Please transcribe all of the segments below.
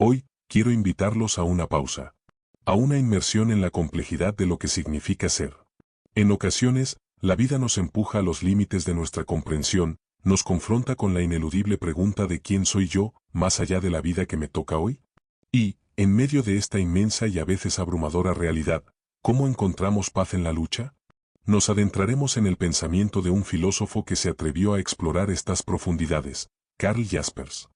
Hoy, quiero invitarlos a una pausa, a una inmersión en la complejidad de lo que significa ser. En ocasiones, la vida nos empuja a los límites de nuestra comprensión, nos confronta con la ineludible pregunta de quién soy yo, más allá de la vida que me toca hoy. Y, en medio de esta inmensa y a veces abrumadora realidad, ¿cómo encontramos paz en la lucha? Nos adentraremos en el pensamiento de un filósofo que se atrevió a explorar estas profundidades, Karl Jaspers.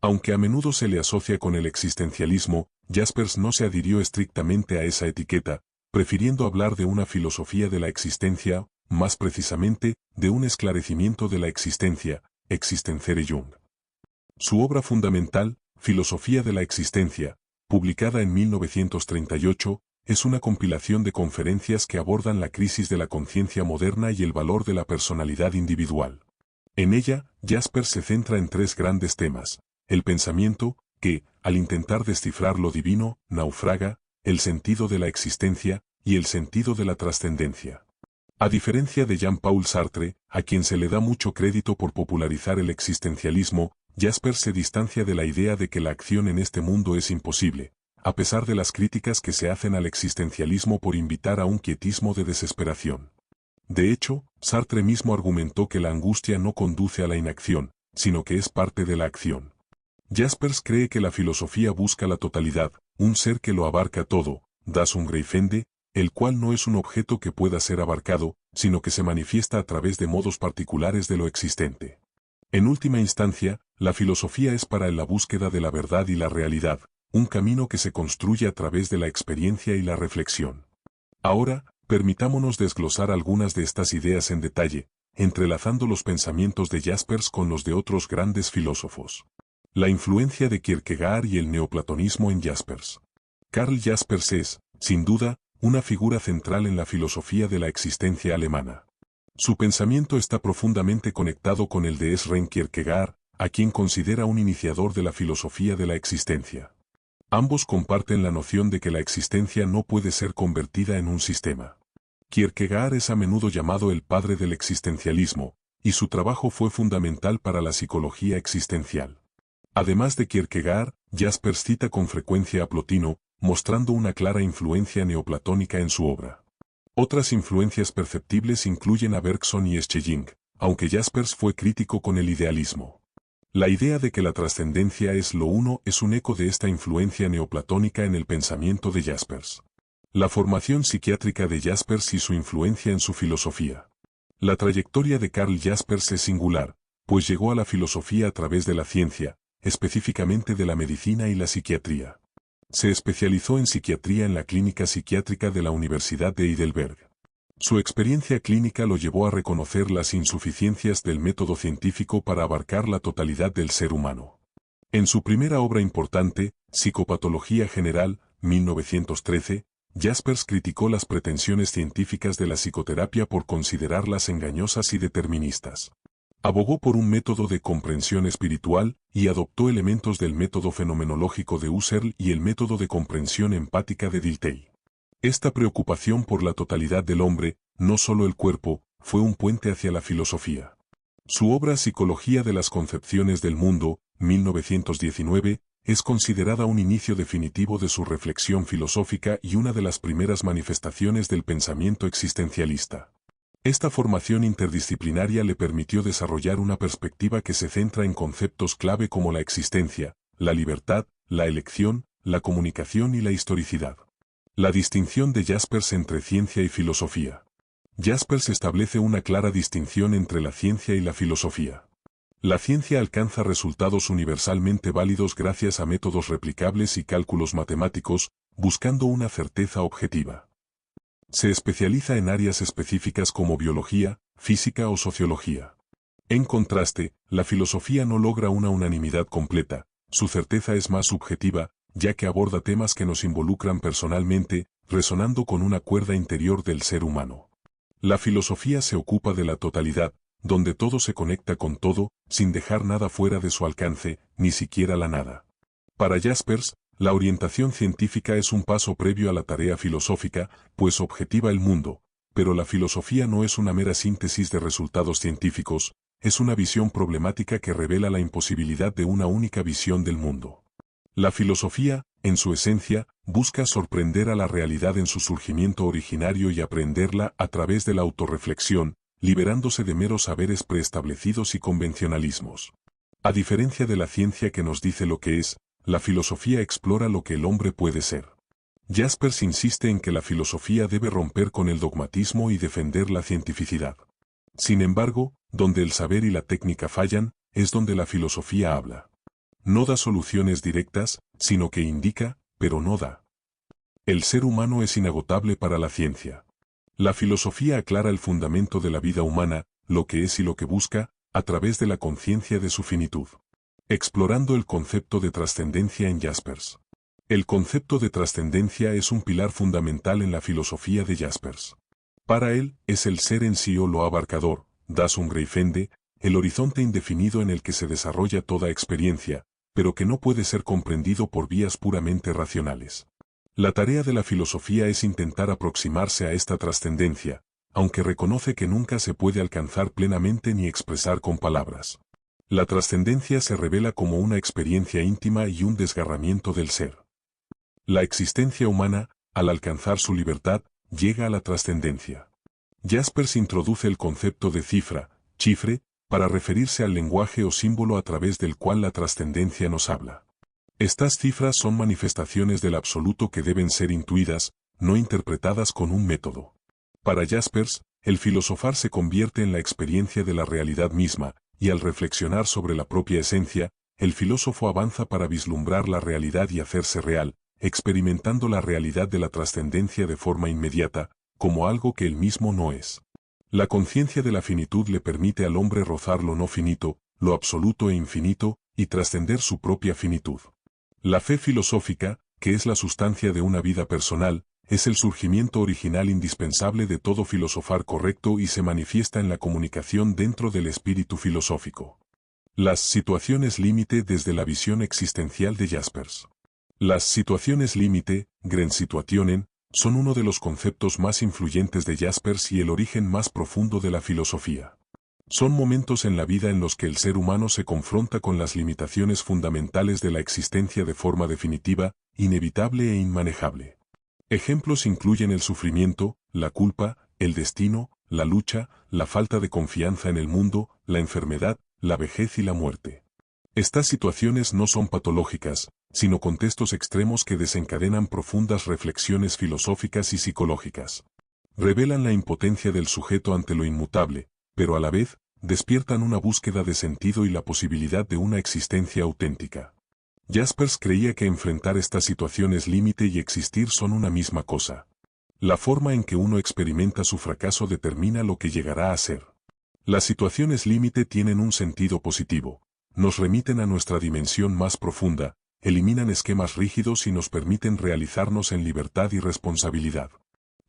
Aunque a menudo se le asocia con el existencialismo, Jaspers no se adhirió estrictamente a esa etiqueta, prefiriendo hablar de una filosofía de la existencia, más precisamente, de un esclarecimiento de la existencia, Existenzere Jung. Su obra fundamental, Filosofía de la Existencia, publicada en 1938, es una compilación de conferencias que abordan la crisis de la conciencia moderna y el valor de la personalidad individual. En ella, Jaspers se centra en tres grandes temas: el pensamiento, que, al intentar descifrar lo divino, naufraga; el sentido de la existencia, y el sentido de la trascendencia. A diferencia de Jean-Paul Sartre, a quien se le da mucho crédito por popularizar el existencialismo, Jaspers se distancia de la idea de que la acción en este mundo es imposible, a pesar de las críticas que se hacen al existencialismo por invitar a un quietismo de desesperación. De hecho, Sartre mismo argumentó que la angustia no conduce a la inacción, sino que es parte de la acción. Jaspers cree que la filosofía busca la totalidad, un ser que lo abarca todo, das Ungreifende, el cual no es un objeto que pueda ser abarcado, sino que se manifiesta a través de modos particulares de lo existente. En última instancia, la filosofía es para él la búsqueda de la verdad y la realidad, un camino que se construye a través de la experiencia y la reflexión. Ahora, permitámonos desglosar algunas de estas ideas en detalle, entrelazando los pensamientos de Jaspers con los de otros grandes filósofos. La influencia de Kierkegaard y el neoplatonismo en Jaspers. Karl Jaspers es, sin duda, una figura central en la filosofía de la existencia alemana. Su pensamiento está profundamente conectado con el de Søren Kierkegaard, a quien considera un iniciador de la filosofía de la existencia. Ambos comparten la noción de que la existencia no puede ser convertida en un sistema. Kierkegaard es a menudo llamado el padre del existencialismo, y su trabajo fue fundamental para la psicología existencial. Además de Kierkegaard, Jaspers cita con frecuencia a Plotino, mostrando una clara influencia neoplatónica en su obra. Otras influencias perceptibles incluyen a Bergson y Schelling, aunque Jaspers fue crítico con el idealismo. La idea de que la trascendencia es lo uno es un eco de esta influencia neoplatónica en el pensamiento de Jaspers. La formación psiquiátrica de Jaspers y su influencia en su filosofía. La trayectoria de Karl Jaspers es singular, pues llegó a la filosofía a través de la ciencia, específicamente de la medicina y la psiquiatría. Se especializó en psiquiatría en la Clínica Psiquiátrica de la Universidad de Heidelberg. Su experiencia clínica lo llevó a reconocer las insuficiencias del método científico para abarcar la totalidad del ser humano. En su primera obra importante, Psicopatología General, 1913, Jaspers criticó las pretensiones científicas de la psicoterapia por considerarlas engañosas y deterministas. Abogó por un método de comprensión espiritual y adoptó elementos del método fenomenológico de Husserl y el método de comprensión empática de Dilthey. Esta preocupación por la totalidad del hombre, no solo el cuerpo, fue un puente hacia la filosofía. Su obra Psicología de las concepciones del mundo, 1919, es considerada un inicio definitivo de su reflexión filosófica y una de las primeras manifestaciones del pensamiento existencialista. Esta formación interdisciplinaria le permitió desarrollar una perspectiva que se centra en conceptos clave como la existencia, la libertad, la elección, la comunicación y la historicidad. La distinción de Jaspers entre ciencia y filosofía. Jaspers establece una clara distinción entre la ciencia y la filosofía. La ciencia alcanza resultados universalmente válidos gracias a métodos replicables y cálculos matemáticos, buscando una certeza objetiva. Se especializa en áreas específicas como biología, física o sociología. En contraste, la filosofía no logra una unanimidad completa, su certeza es más subjetiva, ya que aborda temas que nos involucran personalmente, resonando con una cuerda interior del ser humano. La filosofía se ocupa de la totalidad, donde todo se conecta con todo, sin dejar nada fuera de su alcance, ni siquiera la nada. Para Jaspers, la orientación científica es un paso previo a la tarea filosófica, pues objetiva el mundo, pero la filosofía no es una mera síntesis de resultados científicos, es una visión problemática que revela la imposibilidad de una única visión del mundo. La filosofía, en su esencia, busca sorprender a la realidad en su surgimiento originario y aprenderla a través de la autorreflexión, liberándose de meros saberes preestablecidos y convencionalismos. A diferencia de la ciencia que nos dice lo que es, la filosofía explora lo que el hombre puede ser. Jaspers insiste en que la filosofía debe romper con el dogmatismo y defender la cientificidad. Sin embargo, donde el saber y la técnica fallan, es donde la filosofía habla. No da soluciones directas, sino que indica, pero no da. El ser humano es inagotable para la ciencia. La filosofía aclara el fundamento de la vida humana, lo que es y lo que busca, a través de la conciencia de su finitud. Explorando el concepto de trascendencia en Jaspers. El concepto de trascendencia es un pilar fundamental en la filosofía de Jaspers. Para él, es el ser en sí o lo abarcador, das Ungreifende, el horizonte indefinido en el que se desarrolla toda experiencia, pero que no puede ser comprendido por vías puramente racionales. La tarea de la filosofía es intentar aproximarse a esta trascendencia, aunque reconoce que nunca se puede alcanzar plenamente ni expresar con palabras. La trascendencia se revela como una experiencia íntima y un desgarramiento del ser. La existencia humana, al alcanzar su libertad, llega a la trascendencia. Jaspers introduce el concepto de cifra, chifre, para referirse al lenguaje o símbolo a través del cual la trascendencia nos habla. Estas cifras son manifestaciones del absoluto que deben ser intuidas, no interpretadas con un método. Para Jaspers, el filosofar se convierte en la experiencia de la realidad misma, y al reflexionar sobre la propia esencia, el filósofo avanza para vislumbrar la realidad y hacerse real, experimentando la realidad de la trascendencia de forma inmediata, como algo que él mismo no es. La conciencia de la finitud le permite al hombre rozar lo no finito, lo absoluto e infinito, y trascender su propia finitud. La fe filosófica, que es la sustancia de una vida personal, es el surgimiento original indispensable de todo filosofar correcto y se manifiesta en la comunicación dentro del espíritu filosófico. Las situaciones límite desde la visión existencial de Jaspers. Las situaciones límite, Grenzsituationen, son uno de los conceptos más influyentes de Jaspers y el origen más profundo de la filosofía. Son momentos en la vida en los que el ser humano se confronta con las limitaciones fundamentales de la existencia de forma definitiva, inevitable e inmanejable. Ejemplos incluyen el sufrimiento, la culpa, el destino, la lucha, la falta de confianza en el mundo, la enfermedad, la vejez y la muerte. Estas situaciones no son patológicas, sino contextos extremos que desencadenan profundas reflexiones filosóficas y psicológicas. Revelan la impotencia del sujeto ante lo inmutable, pero a la vez, despiertan una búsqueda de sentido y la posibilidad de una existencia auténtica. Jaspers creía que enfrentar estas situaciones límite y existir son una misma cosa. La forma en que uno experimenta su fracaso determina lo que llegará a ser. Las situaciones límite tienen un sentido positivo, nos remiten a nuestra dimensión más profunda, eliminan esquemas rígidos y nos permiten realizarnos en libertad y responsabilidad.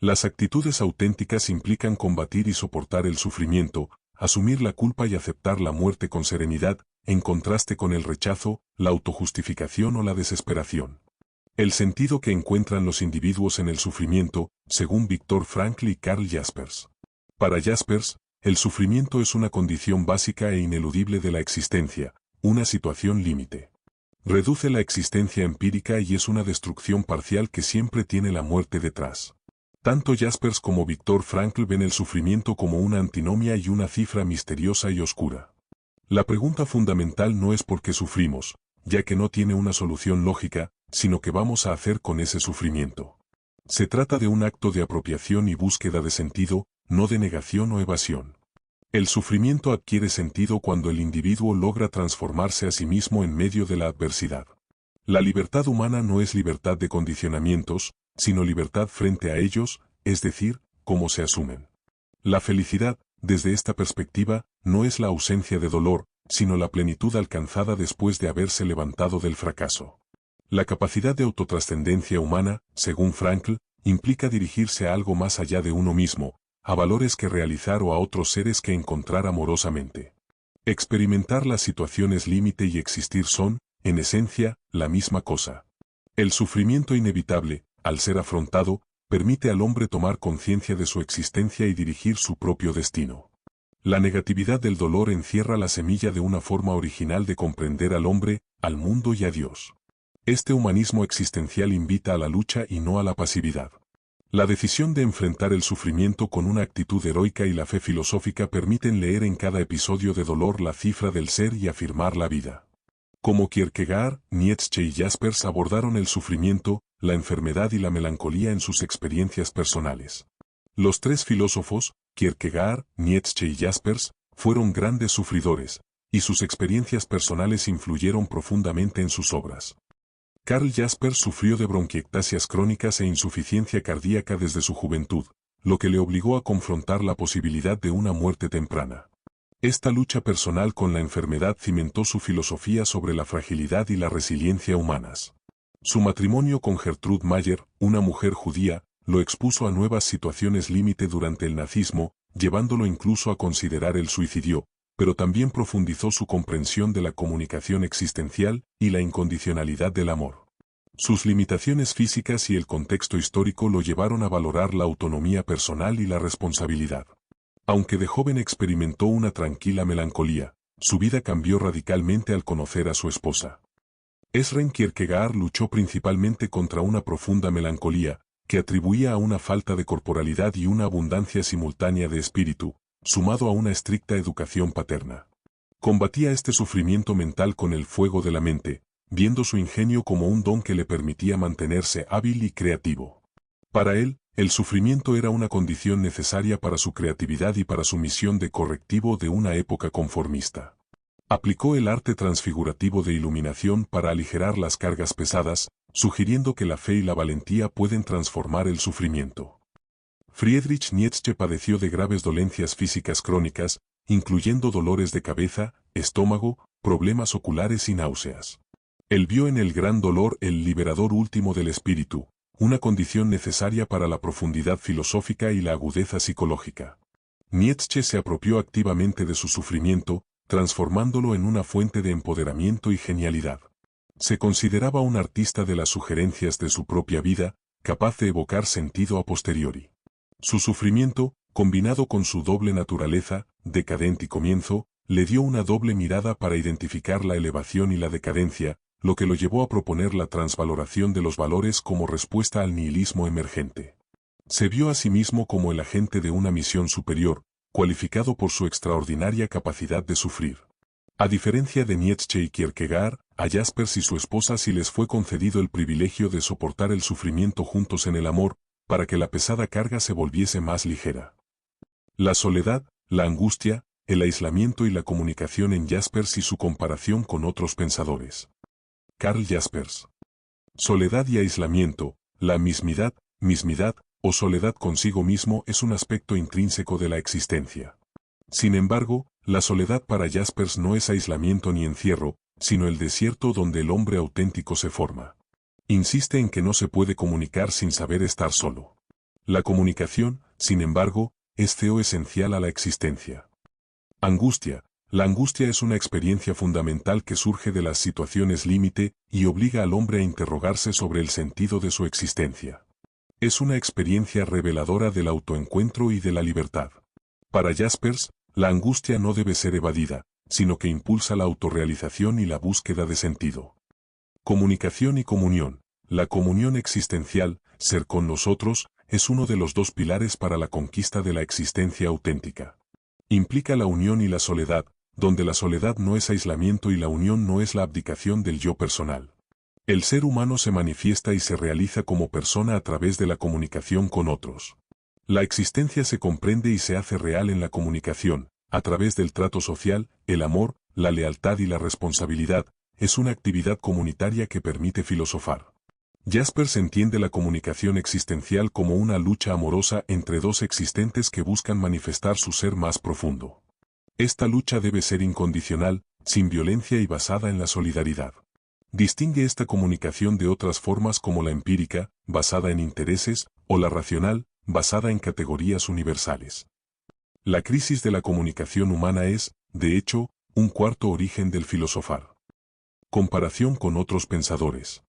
Las actitudes auténticas implican combatir y soportar el sufrimiento, asumir la culpa y aceptar la muerte con serenidad, en contraste con el rechazo, la autojustificación o la desesperación. El sentido que encuentran los individuos en el sufrimiento, según Viktor Frankl y Karl Jaspers. Para Jaspers, el sufrimiento es una condición básica e ineludible de la existencia, una situación límite. Reduce la existencia empírica y es una destrucción parcial que siempre tiene la muerte detrás. Tanto Jaspers como Viktor Frankl ven el sufrimiento como una antinomia y una cifra misteriosa y oscura. La pregunta fundamental no es por qué sufrimos, ya que no tiene una solución lógica, sino qué vamos a hacer con ese sufrimiento. Se trata de un acto de apropiación y búsqueda de sentido, no de negación o evasión. El sufrimiento adquiere sentido cuando el individuo logra transformarse a sí mismo en medio de la adversidad. La libertad humana no es libertad de condicionamientos, sino libertad frente a ellos, es decir, cómo se asumen. La felicidad, desde esta perspectiva, no es la ausencia de dolor, sino la plenitud alcanzada después de haberse levantado del fracaso. La capacidad de autotrascendencia humana, según Frankl, implica dirigirse a algo más allá de uno mismo, a valores que realizar o a otros seres que encontrar amorosamente. Experimentar las situaciones límite y existir son, en esencia, la misma cosa. El sufrimiento inevitable, al ser afrontado, permite al hombre tomar conciencia de su existencia y dirigir su propio destino. La negatividad del dolor encierra la semilla de una forma original de comprender al hombre, al mundo y a Dios. Este humanismo existencial invita a la lucha y no a la pasividad. La decisión de enfrentar el sufrimiento con una actitud heroica y la fe filosófica permiten leer en cada episodio de dolor la cifra del ser y afirmar la vida. Como Kierkegaard, Nietzsche y Jaspers abordaron el sufrimiento, la enfermedad y la melancolía en sus experiencias personales. Los tres filósofos, Kierkegaard, Nietzsche y Jaspers, fueron grandes sufridores, y sus experiencias personales influyeron profundamente en sus obras. Karl Jaspers sufrió de bronquiectasias crónicas e insuficiencia cardíaca desde su juventud, lo que le obligó a confrontar la posibilidad de una muerte temprana. Esta lucha personal con la enfermedad cimentó su filosofía sobre la fragilidad y la resiliencia humanas. Su matrimonio con Gertrude Mayer, una mujer judía, lo expuso a nuevas situaciones límite durante el nazismo, llevándolo incluso a considerar el suicidio, pero también profundizó su comprensión de la comunicación existencial y la incondicionalidad del amor. Sus limitaciones físicas y el contexto histórico lo llevaron a valorar la autonomía personal y la responsabilidad. Aunque de joven experimentó una tranquila melancolía, su vida cambió radicalmente al conocer a su esposa. Søren Kierkegaard luchó principalmente contra una profunda melancolía, que atribuía a una falta de corporalidad y una abundancia simultánea de espíritu, sumado a una estricta educación paterna. Combatía este sufrimiento mental con el fuego de la mente, viendo su ingenio como un don que le permitía mantenerse hábil y creativo. Para él, el sufrimiento era una condición necesaria para su creatividad y para su misión de correctivo de una época conformista. Aplicó el arte transfigurativo de iluminación para aligerar las cargas pesadas, sugiriendo que la fe y la valentía pueden transformar el sufrimiento. Friedrich Nietzsche padeció de graves dolencias físicas crónicas, incluyendo dolores de cabeza, estómago, problemas oculares y náuseas. Él vio en el gran dolor el liberador último del espíritu, una condición necesaria para la profundidad filosófica y la agudeza psicológica. Nietzsche se apropió activamente de su sufrimiento, transformándolo en una fuente de empoderamiento y genialidad. Se consideraba un artista de las sugerencias de su propia vida, capaz de evocar sentido a posteriori. Su sufrimiento, combinado con su doble naturaleza, decadente y comienzo, le dio una doble mirada para identificar la elevación y la decadencia, lo que lo llevó a proponer la transvaloración de los valores como respuesta al nihilismo emergente. Se vio a sí mismo como el agente de una misión superior, cualificado por su extraordinaria capacidad de sufrir. A diferencia de Nietzsche y Kierkegaard, a Jaspers y su esposa sí les fue concedido el privilegio de soportar el sufrimiento juntos en el amor, para que la pesada carga se volviese más ligera. La soledad, la angustia, el aislamiento y la comunicación en Jaspers y su comparación con otros pensadores. Karl Jaspers. Soledad y aislamiento, la mismidad o soledad consigo mismo es un aspecto intrínseco de la existencia. Sin embargo, la soledad para Jaspers no es aislamiento ni encierro, sino el desierto donde el hombre auténtico se forma. Insiste en que no se puede comunicar sin saber estar solo. La comunicación, sin embargo, es esencial a la existencia. Angustia. La angustia es una experiencia fundamental que surge de las situaciones límite y obliga al hombre a interrogarse sobre el sentido de su existencia. Es una experiencia reveladora del autoencuentro y de la libertad. Para Jaspers, la angustia no debe ser evadida, sino que impulsa la autorrealización y la búsqueda de sentido. Comunicación y comunión. La comunión existencial, ser con nosotros, es uno de los dos pilares para la conquista de la existencia auténtica. Implica la unión y la soledad, donde la soledad no es aislamiento y la unión no es la abdicación del yo personal. El ser humano se manifiesta y se realiza como persona a través de la comunicación con otros. La existencia se comprende y se hace real en la comunicación, a través del trato social, el amor, la lealtad y la responsabilidad, es una actividad comunitaria que permite filosofar. Jaspers entiende la comunicación existencial como una lucha amorosa entre dos existentes que buscan manifestar su ser más profundo. Esta lucha debe ser incondicional, sin violencia y basada en la solidaridad. Distingue esta comunicación de otras formas como la empírica, basada en intereses, o la racional, basada en categorías universales. La crisis de la comunicación humana es, de hecho, un cuarto origen del filosofar. Comparación con otros pensadores.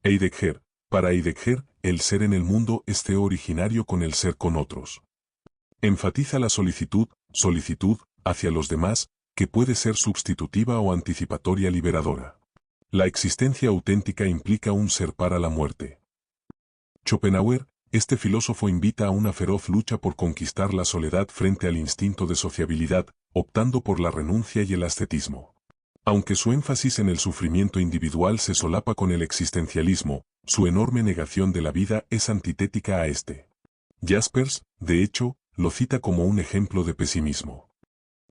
Heidegger. Para Heidegger, el ser en el mundo es originario con el ser con otros. Enfatiza la solicitud hacia los demás, que puede ser sustitutiva o anticipatoria liberadora. La existencia auténtica implica un ser para la muerte. Schopenhauer, este filósofo invita a una feroz lucha por conquistar la soledad frente al instinto de sociabilidad, optando por la renuncia y el ascetismo. Aunque su énfasis en el sufrimiento individual se solapa con el existencialismo, su enorme negación de la vida es antitética a este. Jaspers, de hecho, lo cita como un ejemplo de pesimismo.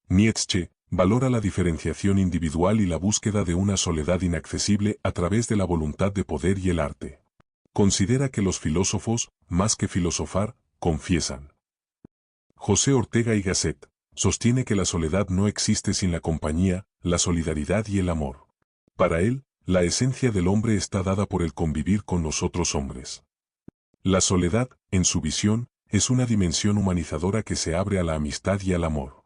Nietzsche valora la diferenciación individual y la búsqueda de una soledad inaccesible a través de la voluntad de poder y el arte. Considera que los filósofos, más que filosofar, confiesan. José Ortega y Gasset sostiene que la soledad no existe sin la compañía, la solidaridad y el amor. Para él, la esencia del hombre está dada por el convivir con los otros hombres. La soledad, en su visión, es una dimensión humanizadora que se abre a la amistad y al amor.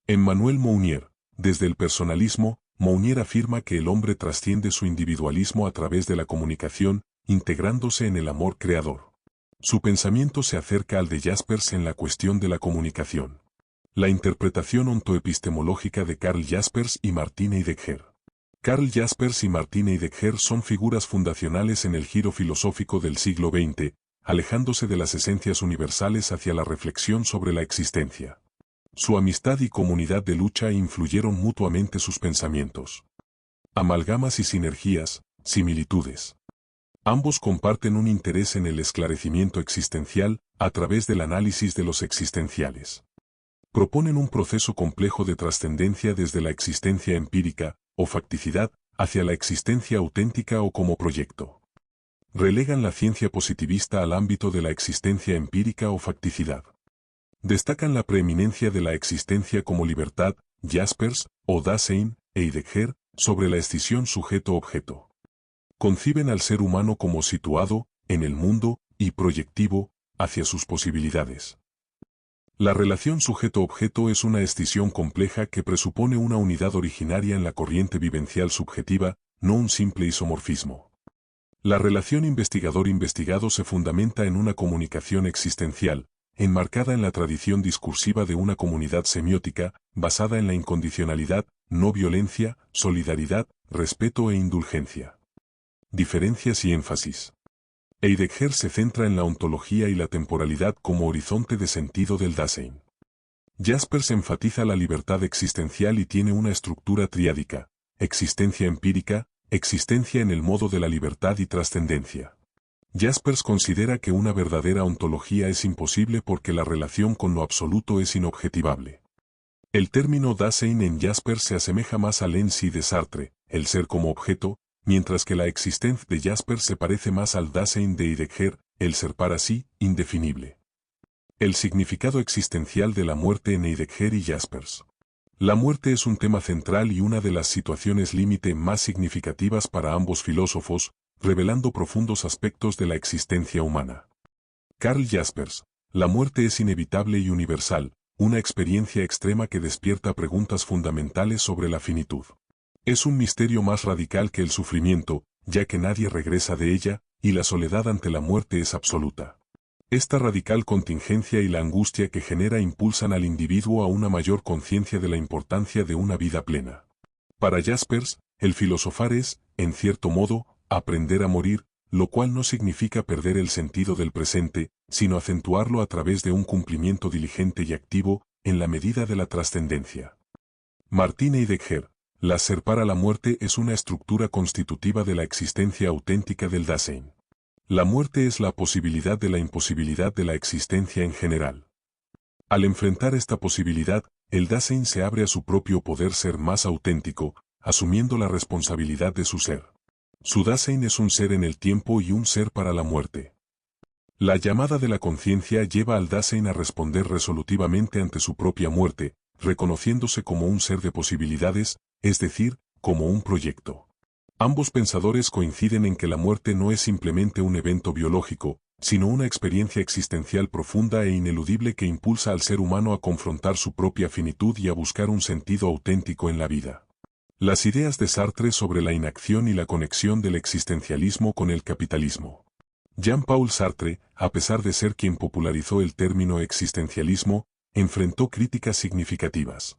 Emmanuel Mounier, desde el personalismo, Mounier afirma que el hombre trasciende su individualismo a través de la comunicación, integrándose en el amor creador. Su pensamiento se acerca al de Jaspers en la cuestión de la comunicación. La interpretación ontoepistemológica de Karl Jaspers y Martin Heidegger. Karl Jaspers y Martin Heidegger son figuras fundacionales en el giro filosófico del siglo XX, alejándose de las esencias universales hacia la reflexión sobre la existencia. Su amistad y comunidad de lucha influyeron mutuamente sus pensamientos. Amalgamas y sinergias, similitudes. Ambos comparten un interés en el esclarecimiento existencial a través del análisis de los existenciales. Proponen un proceso complejo de trascendencia desde la existencia empírica, o facticidad, hacia la existencia auténtica o como proyecto. Relegan la ciencia positivista al ámbito de la existencia empírica o facticidad. Destacan la preeminencia de la existencia como libertad, Jaspers, o Dasein, e Heidegger, sobre la escisión sujeto-objeto. Conciben al ser humano como situado, en el mundo, y proyectivo, hacia sus posibilidades. La relación sujeto-objeto es una escisión compleja que presupone una unidad originaria en la corriente vivencial subjetiva, no un simple isomorfismo. La relación investigador-investigado se fundamenta en una comunicación existencial, enmarcada en la tradición discursiva de una comunidad semiótica, basada en la incondicionalidad, no violencia, solidaridad, respeto e indulgencia. Diferencias y énfasis. Heidegger se centra en la ontología y la temporalidad como horizonte de sentido del Dasein. Jaspers enfatiza la libertad existencial y tiene una estructura triádica: existencia empírica, existencia en el modo de la libertad y trascendencia. Jaspers considera que una verdadera ontología es imposible porque la relación con lo absoluto es inobjetivable. El término Dasein en Jaspers se asemeja más al Ensi de Sartre, el ser como objeto, mientras que la existencia de Jaspers se parece más al Dasein de Heidegger, el ser para sí, indefinible. El significado existencial de la muerte en Heidegger y Jaspers. La muerte es un tema central y una de las situaciones límite más significativas para ambos filósofos, revelando profundos aspectos de la existencia humana. Karl Jaspers: la muerte es inevitable y universal, una experiencia extrema que despierta preguntas fundamentales sobre la finitud. Es un misterio más radical que el sufrimiento, ya que nadie regresa de ella, y la soledad ante la muerte es absoluta. Esta radical contingencia y la angustia que genera impulsan al individuo a una mayor conciencia de la importancia de una vida plena. Para Jaspers, el filosofar es, en cierto modo, aprender a morir, lo cual no significa perder el sentido del presente, sino acentuarlo a través de un cumplimiento diligente y activo, en la medida de la trascendencia. Martin Heidegger: la ser para la muerte es una estructura constitutiva de la existencia auténtica del Dasein. La muerte es la posibilidad de la imposibilidad de la existencia en general. Al enfrentar esta posibilidad, el Dasein se abre a su propio poder ser más auténtico, asumiendo la responsabilidad de su ser. Su Dasein es un ser en el tiempo y un ser para la muerte. La llamada de la conciencia lleva al Dasein a responder resolutivamente ante su propia muerte, reconociéndose como un ser de posibilidades, es decir, como un proyecto. Ambos pensadores coinciden en que la muerte no es simplemente un evento biológico, sino una experiencia existencial profunda e ineludible que impulsa al ser humano a confrontar su propia finitud y a buscar un sentido auténtico en la vida. Las ideas de Sartre sobre la inacción y la conexión del existencialismo con el capitalismo. Jean-Paul Sartre, a pesar de ser quien popularizó el término existencialismo, enfrentó críticas significativas.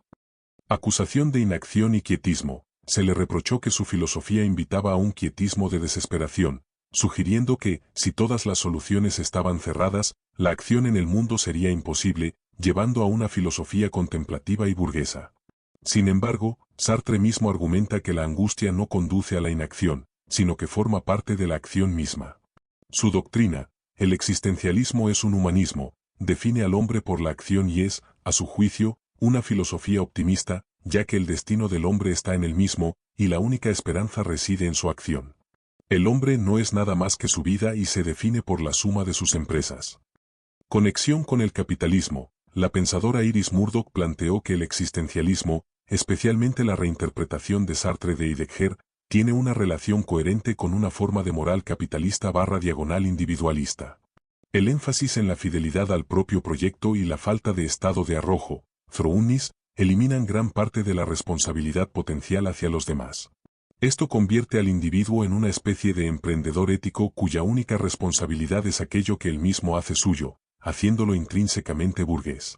Acusación de inacción y quietismo. se le reprochó que su filosofía invitaba a un quietismo de desesperación, sugiriendo que, si todas las soluciones estaban cerradas, la acción en el mundo sería imposible, llevando a una filosofía contemplativa y burguesa. Sin embargo, Sartre mismo argumenta que la angustia no conduce a la inacción, sino que forma parte de la acción misma. Su doctrina, el existencialismo es un humanismo, define al hombre por la acción y es, a su juicio, una filosofía optimista, ya que el destino del hombre está en él mismo, y la única esperanza reside en su acción. El hombre no es nada más que su vida y se define por la suma de sus empresas. Conexión con el capitalismo. La pensadora Iris Murdoch planteó que el existencialismo, especialmente la reinterpretación de Sartre de Heidegger, tiene una relación coherente con una forma de moral capitalista/diagonal individualista. El énfasis en la fidelidad al propio proyecto y la falta de estado de arrojo, Frounis, eliminan gran parte de la responsabilidad potencial hacia los demás. Esto convierte al individuo en una especie de emprendedor ético cuya única responsabilidad es aquello que él mismo hace suyo, haciéndolo intrínsecamente burgués.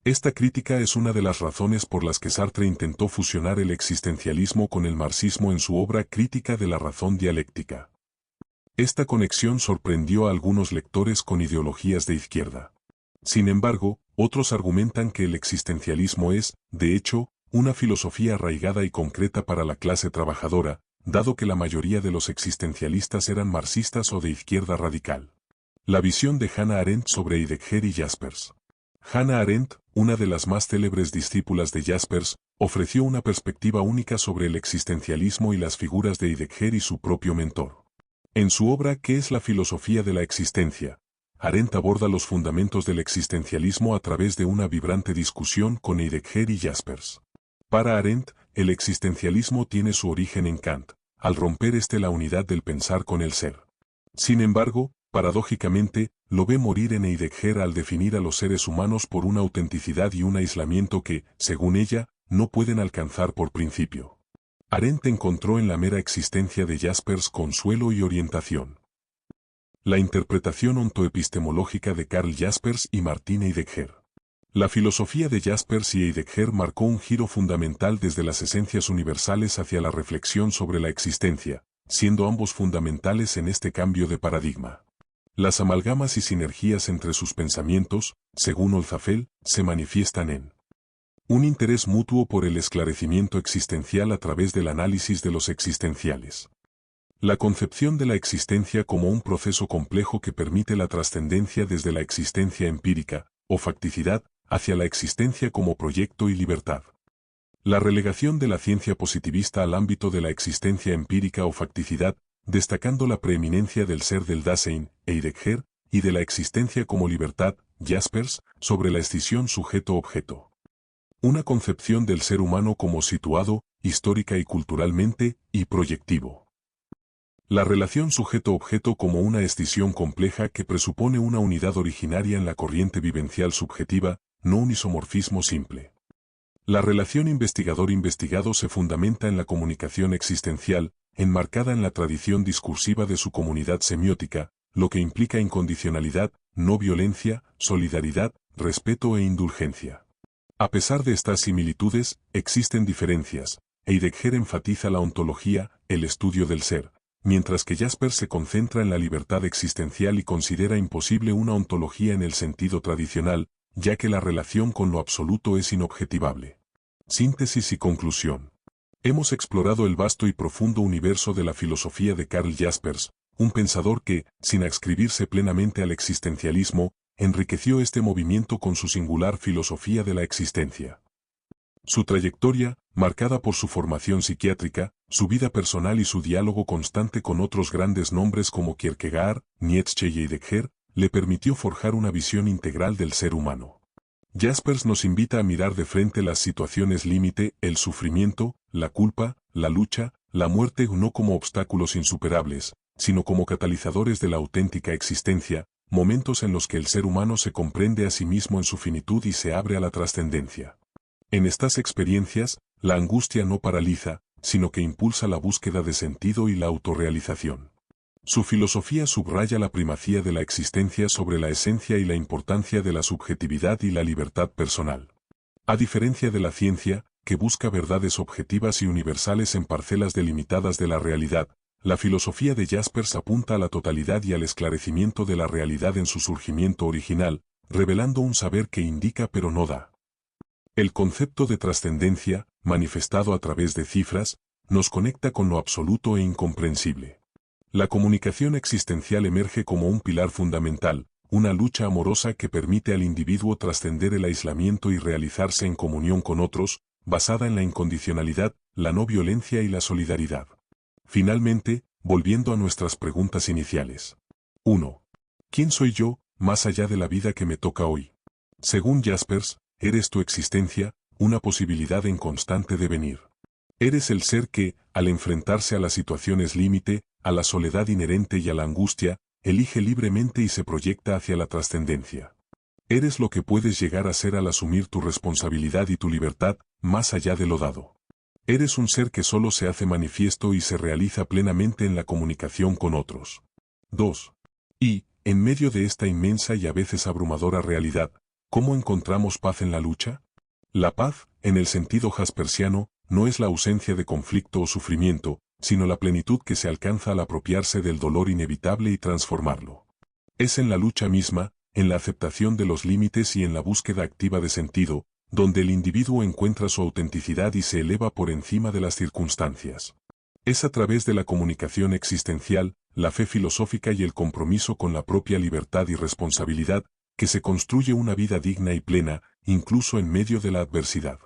Esta crítica es una de las razones por las que Sartre intentó fusionar el existencialismo con el marxismo en su obra Crítica de la razón dialéctica. Esta conexión sorprendió a algunos lectores con ideologías de izquierda. Sin embargo, otros argumentan que el existencialismo es, de hecho, una filosofía arraigada y concreta para la clase trabajadora, dado que la mayoría de los existencialistas eran marxistas o de izquierda radical. La visión de Hannah Arendt sobre Heidegger y Jaspers. Hannah Arendt, una de las más célebres discípulas de Jaspers, ofreció una perspectiva única sobre el existencialismo y las figuras de Heidegger y su propio mentor. En su obra ¿Qué es la filosofía de la existencia?, Arendt aborda los fundamentos del existencialismo a través de una vibrante discusión con Heidegger y Jaspers. Para Arendt, el existencialismo tiene su origen en Kant, al romper la unidad del pensar con el ser. Sin embargo, paradójicamente, lo ve morir en Heidegger al definir a los seres humanos por una autenticidad y un aislamiento que, según ella, no pueden alcanzar por principio. Arendt encontró en la mera existencia de Jaspers consuelo y orientación. La interpretación ontoepistemológica de Karl Jaspers y Martin Heidegger. La filosofía de Jaspers y Heidegger marcó un giro fundamental desde las esencias universales hacia la reflexión sobre la existencia, siendo ambos fundamentales en este cambio de paradigma. Las amalgamas y sinergias entre sus pensamientos, según Olzafel, se manifiestan en un interés mutuo por el esclarecimiento existencial a través del análisis de los existenciales. La concepción de la existencia como un proceso complejo que permite la trascendencia desde la existencia empírica, o facticidad, hacia la existencia como proyecto y libertad. La relegación de la ciencia positivista al ámbito de la existencia empírica o facticidad, destacando la preeminencia del ser del Dasein, Heidegger, y de la existencia como libertad, Jaspers, sobre la escisión sujeto-objeto. Una concepción del ser humano como situado, histórica y culturalmente, y proyectivo. La relación sujeto-objeto como una escisión compleja que presupone una unidad originaria en la corriente vivencial subjetiva, no un isomorfismo simple. La relación investigador-investigado se fundamenta en la comunicación existencial, enmarcada en la tradición discursiva de su comunidad semiótica, lo que implica incondicionalidad, no violencia, solidaridad, respeto e indulgencia. A pesar de estas similitudes, existen diferencias. Heidegger enfatiza la ontología, el estudio del ser, mientras que Jaspers se concentra en la libertad existencial y considera imposible una ontología en el sentido tradicional, ya que la relación con lo absoluto es inobjetivable. Síntesis y conclusión. Hemos explorado el vasto y profundo universo de la filosofía de Karl Jaspers, un pensador que, sin adscribirse plenamente al existencialismo, enriqueció este movimiento con su singular filosofía de la existencia. Su trayectoria, marcada por su formación psiquiátrica, su vida personal y su diálogo constante con otros grandes nombres como Kierkegaard, Nietzsche y Heidegger, le permitió forjar una visión integral del ser humano. Jaspers nos invita a mirar de frente las situaciones límite, el sufrimiento, la culpa, la lucha, la muerte no como obstáculos insuperables, sino como catalizadores de la auténtica existencia, momentos en los que el ser humano se comprende a sí mismo en su finitud y se abre a la trascendencia. En estas experiencias, la angustia no paraliza, sino que impulsa la búsqueda de sentido y la autorrealización. Su filosofía subraya la primacía de la existencia sobre la esencia y la importancia de la subjetividad y la libertad personal. A diferencia de la ciencia, que busca verdades objetivas y universales en parcelas delimitadas de la realidad. La filosofía de Jaspers apunta a la totalidad y al esclarecimiento de la realidad en su surgimiento original, revelando un saber que indica pero no da. El concepto de trascendencia, manifestado a través de cifras, nos conecta con lo absoluto e incomprensible. La comunicación existencial emerge como un pilar fundamental, una lucha amorosa que permite al individuo trascender el aislamiento y realizarse en comunión con otros, basada en la incondicionalidad, la no violencia y la solidaridad. Finalmente, volviendo a nuestras preguntas iniciales. 1. ¿Quién soy yo, más allá de la vida que me toca hoy? Según Jaspers, eres tu existencia, una posibilidad en constante devenir. Eres el ser que, al enfrentarse a las situaciones límite, a la soledad inherente y a la angustia, elige libremente y se proyecta hacia la trascendencia. Eres lo que puedes llegar a ser al asumir tu responsabilidad y tu libertad, más allá de lo dado. Eres un ser que solo se hace manifiesto y se realiza plenamente en la comunicación con otros. 2. Y, en medio de esta inmensa y a veces abrumadora realidad, ¿cómo encontramos paz en la lucha? La paz, en el sentido jaspersiano, no es la ausencia de conflicto o sufrimiento, sino la plenitud que se alcanza al apropiarse del dolor inevitable y transformarlo. Es en la lucha misma, en la aceptación de los límites y en la búsqueda activa de sentido, donde el individuo encuentra su autenticidad y se eleva por encima de las circunstancias. Es a través de la comunicación existencial, la fe filosófica y el compromiso con la propia libertad y responsabilidad, que se construye una vida digna y plena, incluso en medio de la adversidad.